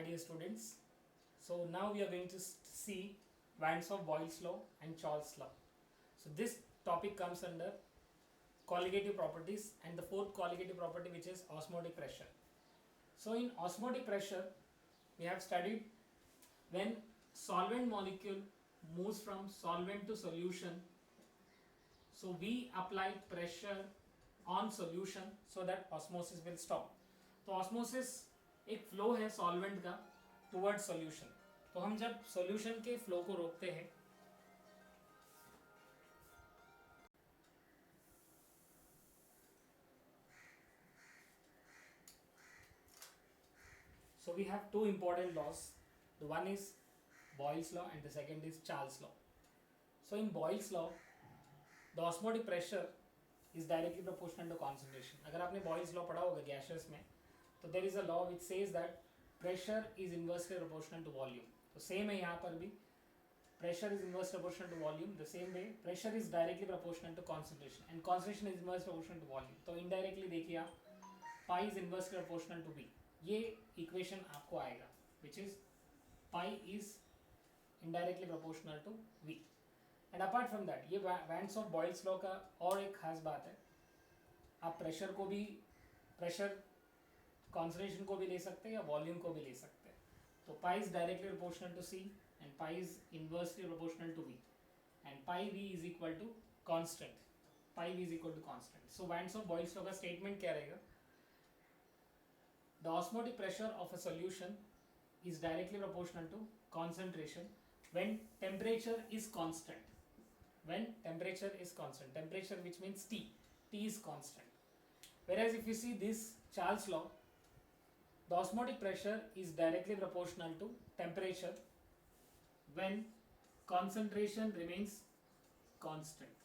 my dear students. So now we are going to see Vance of Boyle's law and Charles' law. So this topic comes under colligative properties and the fourth colligative property, which is osmotic pressure. So in osmotic pressure we have studied when solvent molecule moves from solvent to solution, so we apply pressure on solution so that osmosis will stop. तो osmosis एक flow है solvent का toward solution. तो हम जब solution के flow को रोकते हैं so we have two important laws. The one is Boyle's law and the second is Charles' law. So in Boyle's law the osmotic pressure is directly proportional to concentration. अगर आपने Boyle's law पढ़ा होगा gases में, तो there is a law which says that pressure is inversely proportional to volume. तो same है यहाँ पर भी, pressure is inversely proportional to volume. The same way pressure is directly proportional to concentration and concentration is inversely proportional to volume. तो indirectly देखिए आप, pi is inversely proportional to V. ये equation आपको आएगा which is pi is indirectly proportional to V. And apart from that ये Vance of Boyle's law का और एक खास बात है, आप प्रेशर को भी, प्रेशर कॉन्सेंट्रेशन को भी ले सकते हैं या वॉल्यूम को भी ले सकते हैं. तो pi is directly proportional to C and pi is inversely proportional to V and pi V is equal to constant. Pi V is equal to constant. So hence of Boyle's law का statement क्या रहेगा? The osmotic pressure of a solution is directly proportional to concentration when temperature is constant. when temperature is constant, temperature which means T is constant. Whereas if you see this Charles law, the osmotic pressure is directly proportional to temperature when concentration remains constant.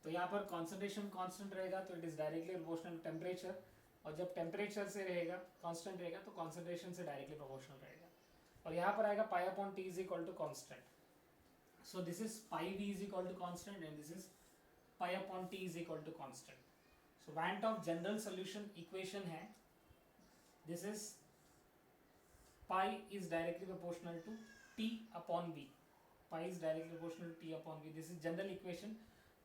तो यहाँ पर concentration constant रहेगा तो it is directly proportional to temperature, और जब temperature से रहेगा constant रहेगा तो concentration से directly proportional रहेगा, और यहाँ पर आएगा pi upon T is equal to constant. So this is pi v is equal to constant and this is pi upon T is equal to constant. So Van't of general solution equation है, this is pi is directly proportional to T upon V. Pi is directly proportional to T upon V. This is general equation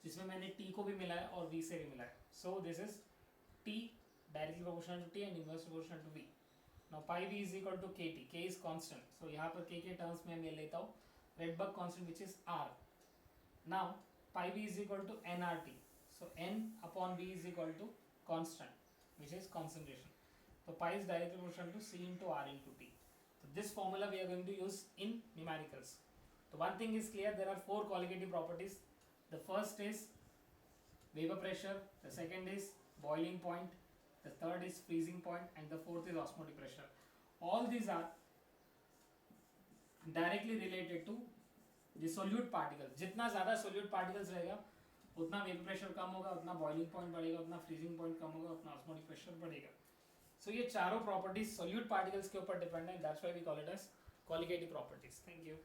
जिसमें मैंने T को भी मिलाया और V से भी मिलाया. So this is T directly proportional to T and inversely proportional to V. Now pi v is equal to Kt. K is constant. So यहाँ पर K के टर्म्स में मैं लेता हूँ Rydberg constant which is R. Now pi v is equal to nRT. So n upon v is equal to constant which is concentration. So pi is directly proportional to C into R into T. So this formula we are going to use in numericals. So one thing is clear, there are four colligative properties. The first is vapor pressure, the second is boiling point, the third is freezing point and the fourth is osmotic pressure. All these are directly related to the solute particles. जितना ज़्यादा solute particles रहेगा उतना vapour pressure कम होगा, उतना boiling point बढ़ेगा, उतना freezing point कम होगा, उतना ऑस्मोटिक प्रेशर बढ़ेगा. सो ये चारों प्रॉपर्टीज सोल्यूट पार्टिकल्स के ऊपर डिपेंड है. That's why we call it as colligative properties. Thank you.